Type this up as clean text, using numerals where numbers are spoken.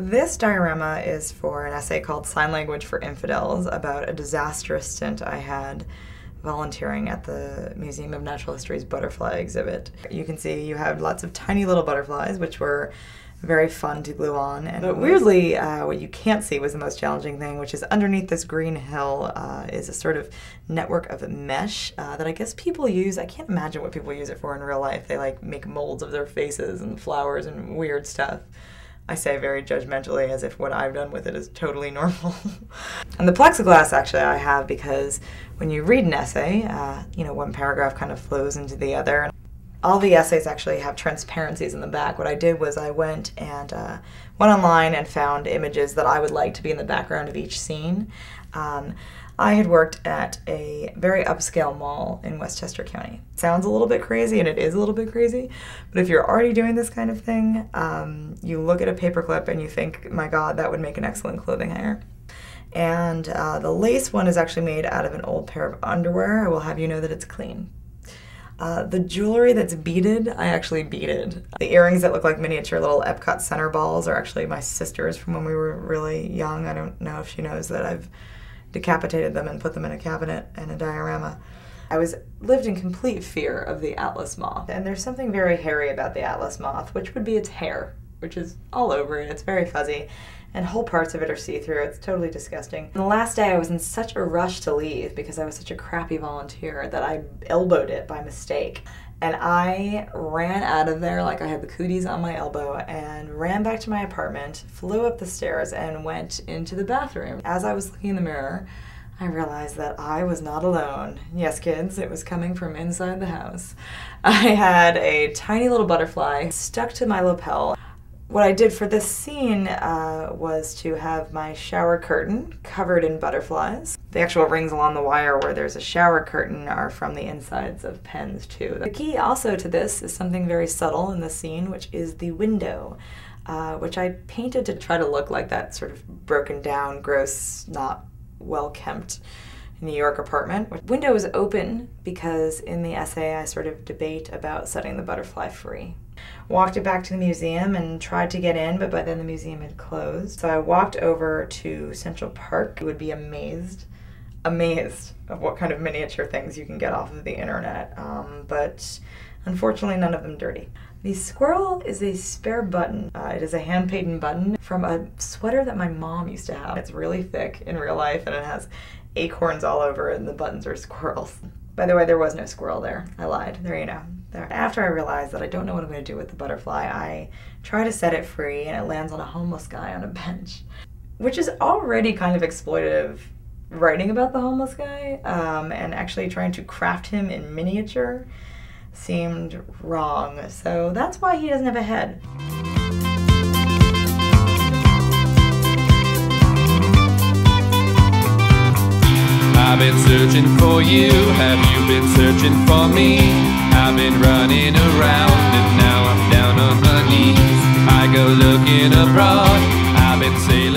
This diorama is for an essay called Sign Language for Infidels about a disastrous stint I had volunteering at the Museum of Natural History's butterfly exhibit. You can see you have lots of tiny little butterflies, which were very fun to glue on. But weirdly, what you can't see was the most challenging thing, which is underneath this green hill is a sort of network of mesh that I guess people use. I can't imagine what people use it for in real life. They like make molds of their faces and flowers and weird stuff. I say very judgmentally as if what I've done with it is totally normal. And the plexiglass actually I have because when you read an essay, one paragraph kind of flows into the other. All the essays actually have transparencies in the back. What I did was I went online and found images that I would like to be in the background of each scene. I had worked at a very upscale mall in Westchester County. Sounds a little bit crazy, and it is a little bit crazy, but if you're already doing this kind of thing, you look at a paperclip and you think, my God, that would make an excellent clothing hanger. And the lace one is actually made out of an old pair of underwear. I will have you know that it's clean. The jewelry that's beaded, I actually beaded. The earrings that look like miniature little Epcot center balls are actually my sister's from when we were really young. I don't know if she knows that I've decapitated them and put them in a cabinet and a diorama. I lived in complete fear of the Atlas moth, and there's something very hairy about the Atlas moth, which would be its hair, which is all over it. It's very fuzzy, and whole parts of it are see-through. It's totally disgusting. And the last day I was in such a rush to leave because I was such a crappy volunteer that I elbowed it by mistake. And I ran out of there like I had the cooties on my elbow and ran back to my apartment, flew up the stairs, and went into the bathroom. As I was looking in the mirror, I realized that I was not alone. Yes, kids, it was coming from inside the house. I had a tiny little butterfly stuck to my lapel. What I did for this scene was to have my shower curtain covered in butterflies. The actual rings along the wire where there's a shower curtain are from the insides of pens too. The key also to this is something very subtle in the scene, which is the window, which I painted to try to look like that sort of broken down, gross, not well-kempt New York apartment. The window is open because in the essay I sort of debate about setting the butterfly free. Walked it back to the museum and tried to get in, but by then the museum had closed. So I walked over to Central Park. You would be amazed of what kind of miniature things you can get off of the internet, but unfortunately none of them dirty. The squirrel is a spare button. It is a hand-painted button from a sweater that my mom used to have. It's really thick in real life and it has acorns all over it and the buttons are squirrels. By the way, there was no squirrel there. I lied. There you know. There. After I realized that I don't know what I'm going to do with the butterfly, I try to set it free and it lands on a homeless guy on a bench, which is already kind of exploitative writing about the homeless guy, and actually trying to craft him in miniature seemed wrong. So that's why he doesn't have a head. I've been searching for you, have you been searching for me? I've been running around and now I'm down on my knees. I go looking abroad, I've been saying